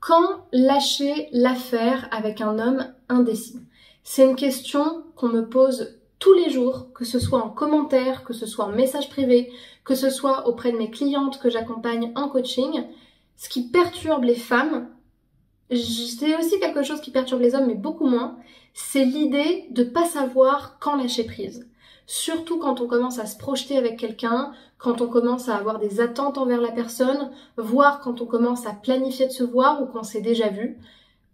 Quand lâcher l'affaire avec un homme indécis? C'est une question qu'on me pose tous les jours, que ce soit en commentaire, que ce soit en message privé, que ce soit auprès de mes clientes que j'accompagne en coaching. Ce qui perturbe les femmes, c'est aussi quelque chose qui perturbe les hommes, mais beaucoup moins, c'est l'idée de ne pas savoir quand lâcher prise. Surtout quand on commence à se projeter avec quelqu'un, quand on commence à avoir des attentes envers la personne, voire quand on commence à planifier de se voir ou qu'on s'est déjà vu.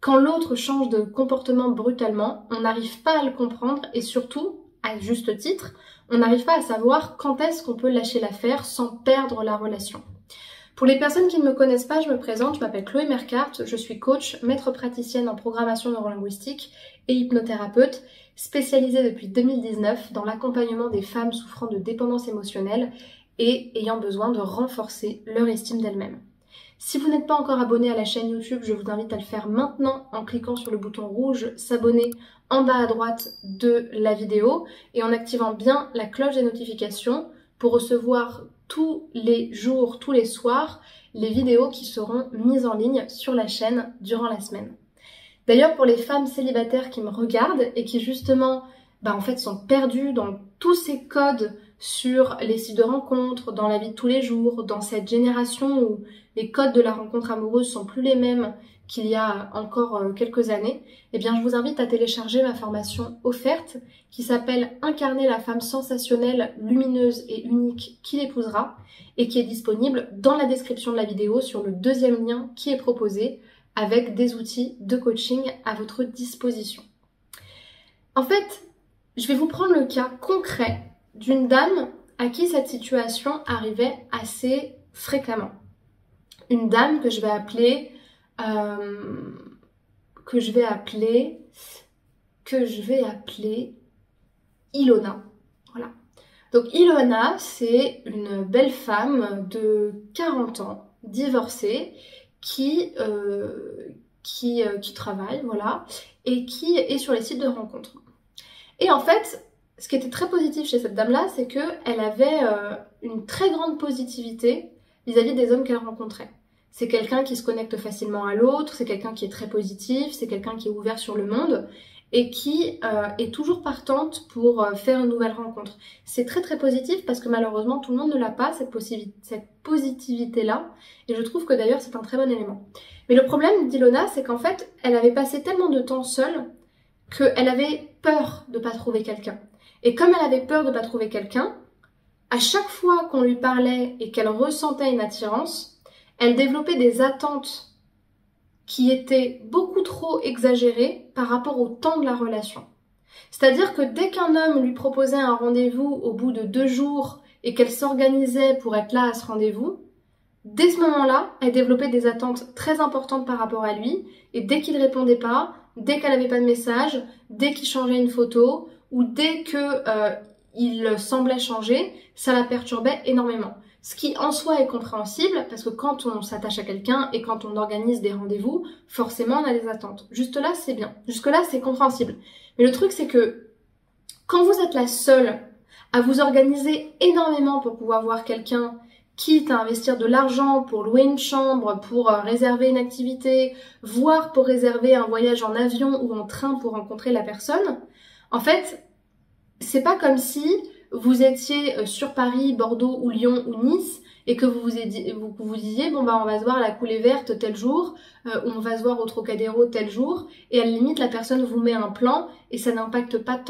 Quand l'autre change de comportement brutalement, on n'arrive pas à le comprendre et surtout, à juste titre, on n'arrive pas à savoir quand est-ce qu'on peut lâcher l'affaire sans perdre la relation. Pour les personnes qui ne me connaissent pas, je me présente, je m'appelle Chloé Mercart, je suis coach, maître praticienne en programmation neurolinguistique et hypnothérapeute, spécialisée depuis 2019 dans l'accompagnement des femmes souffrant de dépendance émotionnelle et ayant besoin de renforcer leur estime d'elles-mêmes. Si vous n'êtes pas encore abonné à la chaîne YouTube, je vous invite à le faire maintenant en cliquant sur le bouton rouge s'abonner en bas à droite de la vidéo et en activant bien la cloche des notifications pour recevoir tous les jours, tous les soirs, les vidéos qui seront mises en ligne sur la chaîne durant la semaine. D'ailleurs, pour les femmes célibataires qui me regardent et qui justement, en fait, sont perdues dans tous ces codes sur les sites de rencontres, dans la vie de tous les jours, dans cette génération où les codes de la rencontre amoureuse sont plus les mêmes qu'il y a encore quelques années, eh bien, je vous invite à télécharger ma formation offerte qui s'appelle « Incarner la femme sensationnelle, lumineuse et unique qui l'épousera » et qui est disponible dans la description de la vidéo sur le deuxième lien qui est proposé avec des outils de coaching à votre disposition. En fait, je vais vous prendre le cas concret d'une dame à qui cette situation arrivait assez fréquemment. Une dame que je vais appeler Ilona. Voilà. Donc Ilona, c'est une belle femme de 40 ans, divorcée, qui travaille, voilà, et qui est sur les sites de rencontres. Et en fait, ce qui était très positif chez cette dame-là, c'est qu'elle avait une très grande positivité vis-à-vis des hommes qu'elle rencontrait. C'est quelqu'un qui se connecte facilement à l'autre, c'est quelqu'un qui est très positif, c'est quelqu'un qui est ouvert sur le monde et qui est toujours partante pour faire une nouvelle rencontre. C'est très très positif parce que malheureusement tout le monde ne l'a pas, cette positivité-là, et je trouve que d'ailleurs c'est un très bon élément. Mais le problème d'Ilona, c'est qu'en fait, elle avait passé tellement de temps seule qu'elle avait peur de ne pas trouver quelqu'un. Et comme elle avait peur de ne pas trouver quelqu'un, à chaque fois qu'on lui parlait et qu'elle ressentait une attirance, elle développait des attentes qui étaient beaucoup trop exagérées par rapport au temps de la relation. C'est-à-dire que dès qu'un homme lui proposait un rendez-vous au bout de 2 jours et qu'elle s'organisait pour être là à ce rendez-vous, dès ce moment-là, elle développait des attentes très importantes par rapport à lui et dès qu'il répondait pas, dès qu'elle n'avait pas de message, dès qu'il changeait une photo ou dès que il semblait changer, ça la perturbait énormément. Ce qui en soi est compréhensible parce que quand on s'attache à quelqu'un et quand on organise des rendez-vous, forcément on a des attentes. Juste là, c'est bien. Jusque là, c'est compréhensible. Mais le truc, c'est que quand vous êtes la seule à vous organiser énormément pour pouvoir voir quelqu'un, quitte à investir de l'argent pour louer une chambre, pour réserver une activité, voire pour réserver un voyage en avion ou en train pour rencontrer la personne, en fait, c'est pas comme si vous étiez sur Paris, Bordeaux ou Lyon ou Nice et que vous vous disiez bon on va se voir à la Coulée Verte tel jour, ou on va se voir au Trocadéro tel jour, et à la limite la personne vous met un plan et ça n'impacte pas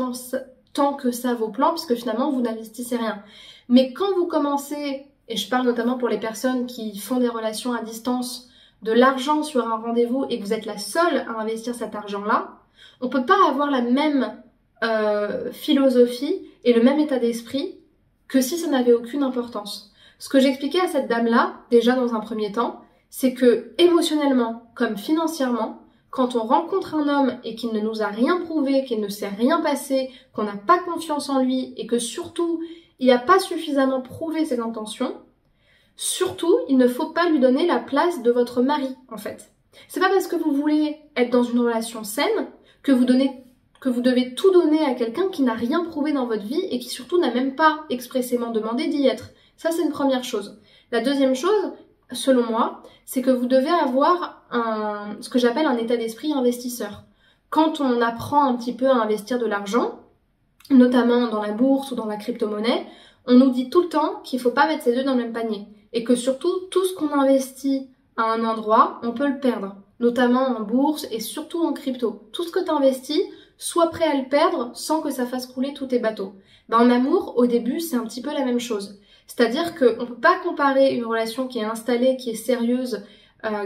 tant que ça vos plans parce que finalement vous n'investissez rien. Mais quand vous commencez, et je parle notamment pour les personnes qui font des relations à distance, de l'argent sur un rendez-vous et que vous êtes la seule à investir cet argent-là, on peut pas avoir la même philosophie et le même état d'esprit que si ça n'avait aucune importance. Ce que j'expliquais à cette dame-là, déjà dans un premier temps, c'est que émotionnellement comme financièrement, quand on rencontre un homme et qu'il ne nous a rien prouvé, qu'il ne s'est rien passé, qu'on n'a pas confiance en lui et que surtout il n'a pas suffisamment prouvé ses intentions, surtout il ne faut pas lui donner la place de votre mari en fait. C'est pas parce que vous voulez être dans une relation saine que vous devez tout donner à quelqu'un qui n'a rien prouvé dans votre vie et qui surtout n'a même pas expressément demandé d'y être. Ça, c'est une première chose. La deuxième chose, selon moi, c'est que vous devez avoir ce que j'appelle un état d'esprit investisseur. Quand on apprend un petit peu à investir de l'argent, notamment dans la bourse ou dans la crypto-monnaie, on nous dit tout le temps qu'il ne faut pas mettre ses œufs dans le même panier. Et que surtout, tout ce qu'on investit à un endroit, on peut le perdre. Notamment en bourse et surtout en crypto. Tout ce que tu investis, sois prêt à le perdre sans que ça fasse couler tous tes bateaux. En amour, au début, c'est un petit peu la même chose. C'est-à-dire qu'on ne peut pas comparer une relation qui est installée, qui est sérieuse,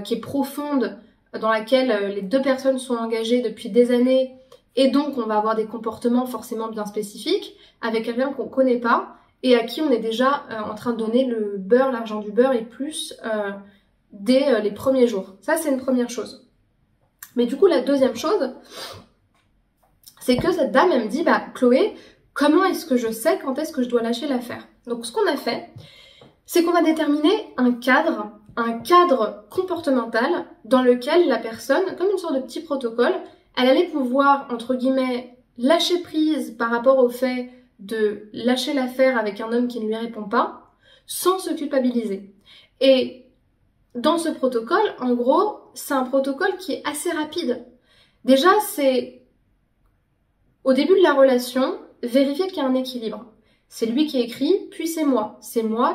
qui est profonde, dans laquelle les deux personnes sont engagées depuis des années, et donc on va avoir des comportements forcément bien spécifiques, avec quelqu'un qu'on ne connaît pas, et à qui on est déjà en train de donner le beurre, l'argent du beurre, et plus dès les premiers jours. Ça, c'est une première chose. Mais du coup, la deuxième chose, c'est que cette dame, elle me dit, Chloé, comment est-ce que je sais quand est-ce que je dois lâcher l'affaire? Donc, ce qu'on a fait, c'est qu'on a déterminé un cadre comportemental dans lequel la personne, comme une sorte de petit protocole, elle allait pouvoir, entre guillemets, lâcher prise par rapport au fait de lâcher l'affaire avec un homme qui ne lui répond pas, sans se culpabiliser. Et dans ce protocole, en gros, c'est un protocole qui est assez rapide. Déjà, c'est au début de la relation, vérifier qu'il y a un équilibre. C'est lui qui écrit, puis c'est moi,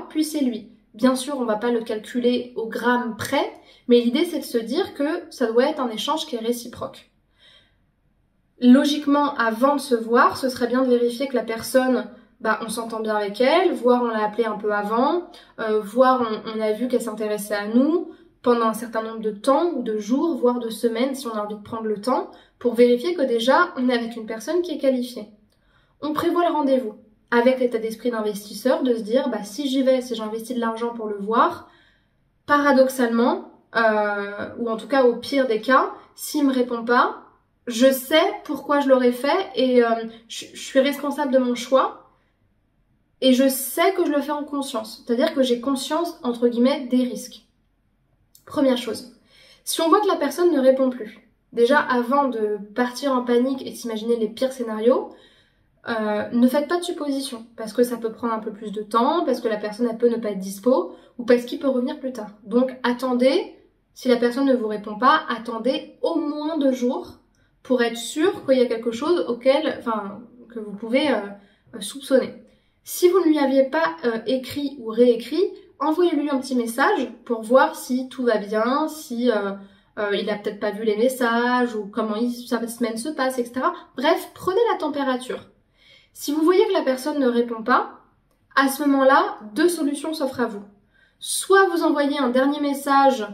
puis c'est lui. Bien sûr, on ne va pas le calculer au gramme près, mais l'idée c'est de se dire que ça doit être un échange qui est réciproque. Logiquement, avant de se voir, ce serait bien de vérifier que la personne, on s'entend bien avec elle, voire on l'a appelée un peu avant, voire on a vu qu'elle s'intéressait à nous pendant un certain nombre de temps, ou de jours, voire de semaines, si on a envie de prendre le temps, pour vérifier que déjà, on est avec une personne qui est qualifiée. On prévoit le rendez-vous, avec l'état d'esprit d'investisseur, de se dire, si j'y vais, si j'investis de l'argent pour le voir, paradoxalement, ou en tout cas au pire des cas, s'il me répond pas, je sais pourquoi je l'aurais fait et je suis responsable de mon choix et je sais que je le fais en conscience. C'est-à-dire que j'ai conscience, entre guillemets, des risques. Première chose, si on voit que la personne ne répond plus, déjà avant de partir en panique et s'imaginer les pires scénarios, ne faites pas de suppositions, parce que ça peut prendre un peu plus de temps, parce que la personne elle peut ne pas être dispo, ou parce qu'il peut revenir plus tard. Donc attendez, si la personne ne vous répond pas, attendez au moins 2 jours, pour être sûr qu'il y a quelque chose que vous pouvez soupçonner. Si vous ne lui aviez pas écrit ou réécrit, envoyez-lui un petit message pour voir si tout va bien, si il a peut-être pas vu les messages, ou comment sa semaine se passe, etc. Bref, prenez la température. Si vous voyez que la personne ne répond pas, à ce moment-là, 2 solutions s'offrent à vous. Soit vous envoyez un dernier message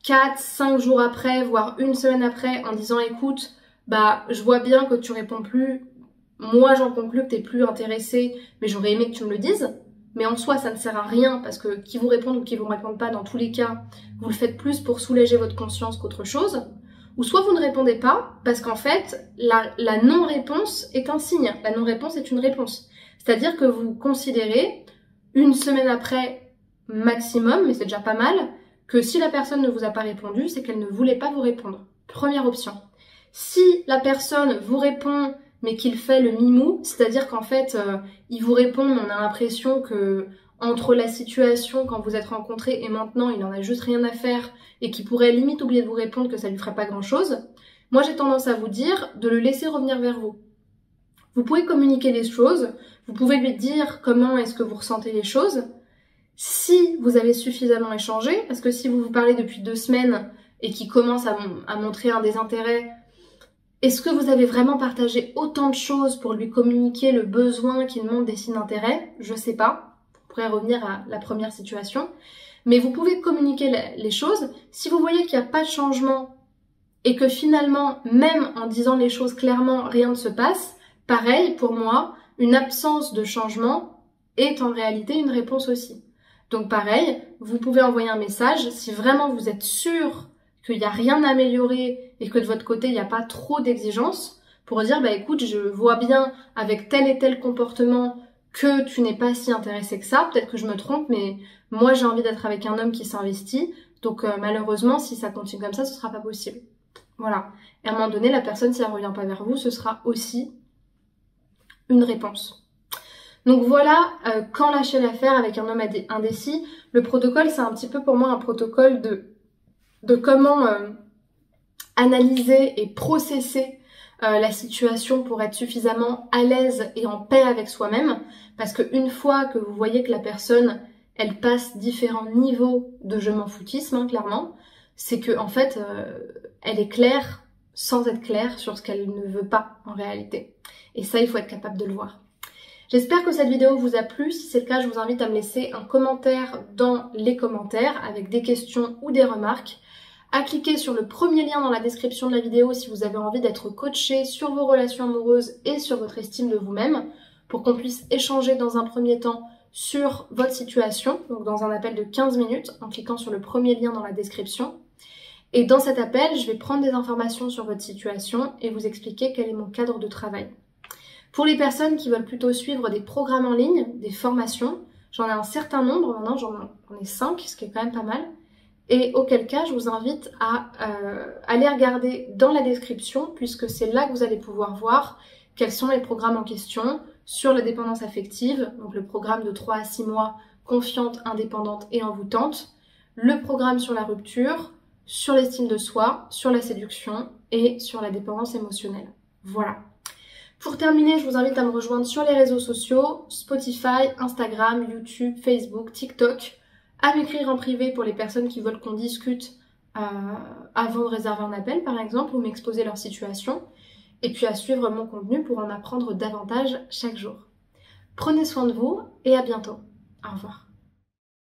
4-5 jours après, voire 1 semaine après, en disant écoute, je vois bien que tu réponds plus, moi j'en conclus que t'es plus intéressé, mais j'aurais aimé que tu me le dises. Mais en soi, ça ne sert à rien parce que qui vous répondent ou qui vous répondent pas, dans tous les cas, vous le faites plus pour soulager votre conscience qu'autre chose. Ou soit vous ne répondez pas parce qu'en fait, la non-réponse est un signe. La non-réponse est une réponse. C'est-à-dire que vous considérez, 1 semaine après maximum, mais c'est déjà pas mal, que si la personne ne vous a pas répondu, c'est qu'elle ne voulait pas vous répondre. Première option. Si la personne vous répond, mais qu'il fait le mimou, c'est-à-dire qu'en fait, il vous répond, mais on a l'impression que entre la situation quand vous êtes rencontrés et maintenant, il en a juste rien à faire et qu'il pourrait limite oublier de vous répondre, que ça lui ferait pas grand-chose, moi j'ai tendance à vous dire de le laisser revenir vers vous. Vous pouvez communiquer les choses, vous pouvez lui dire comment est-ce que vous ressentez les choses, si vous avez suffisamment échangé, parce que si vous vous parlez depuis 2 semaines et qu'il commence à montrer un désintérêt, est-ce que vous avez vraiment partagé autant de choses pour lui communiquer le besoin qu'il montre des signes d'intérêt? Je sais pas. Vous pourrez revenir à la première situation. Mais vous pouvez communiquer les choses. Si vous voyez qu'il n'y a pas de changement et que finalement, même en disant les choses clairement, rien ne se passe, pareil, pour moi, une absence de changement est en réalité une réponse aussi. Donc pareil, vous pouvez envoyer un message si vraiment vous êtes sûr qu'il n'y a rien à améliorer et que de votre côté, il n'y a pas trop d'exigences, pour dire, écoute, je vois bien avec tel et tel comportement que tu n'es pas si intéressé que ça, peut-être que je me trompe, mais moi j'ai envie d'être avec un homme qui s'investit, donc malheureusement, si ça continue comme ça, ce sera pas possible. Voilà. Et à un moment donné, la personne, si elle revient pas vers vous, ce sera aussi une réponse. Donc voilà, quand lâcher l'affaire avec un homme indécis. Le protocole, c'est un petit peu pour moi un protocole de comment analyser et processer la situation pour être suffisamment à l'aise et en paix avec soi-même. Parce qu'une fois que vous voyez que la personne, elle passe différents niveaux de je m'en foutisme, hein, clairement, c'est que en fait, elle est claire sans être claire sur ce qu'elle ne veut pas en réalité. Et ça, il faut être capable de le voir. J'espère que cette vidéo vous a plu. Si c'est le cas, je vous invite à me laisser un commentaire dans les commentaires avec des questions ou des remarques, à cliquer sur le premier lien dans la description de la vidéo si vous avez envie d'être coaché sur vos relations amoureuses et sur votre estime de vous-même, pour qu'on puisse échanger dans un premier temps sur votre situation, donc dans un appel de 15 minutes, en cliquant sur le premier lien dans la description. Et dans cet appel, je vais prendre des informations sur votre situation et vous expliquer quel est mon cadre de travail. Pour les personnes qui veulent plutôt suivre des programmes en ligne, des formations, j'en ai un certain nombre, maintenant j'en ai 5, ce qui est quand même pas mal. Et auquel cas, je vous invite à aller regarder dans la description, puisque c'est là que vous allez pouvoir voir quels sont les programmes en question sur la dépendance affective, donc le programme de 3 à 6 mois, confiante, indépendante et envoûtante, le programme sur la rupture, sur l'estime de soi, sur la séduction et sur la dépendance émotionnelle. Voilà. Pour terminer, je vous invite à me rejoindre sur les réseaux sociaux, Spotify, Instagram, YouTube, Facebook, TikTok, à m'écrire en privé pour les personnes qui veulent qu'on discute avant de réserver un appel par exemple, ou m'exposer leur situation, et puis à suivre mon contenu pour en apprendre davantage chaque jour. Prenez soin de vous et à bientôt. Au revoir.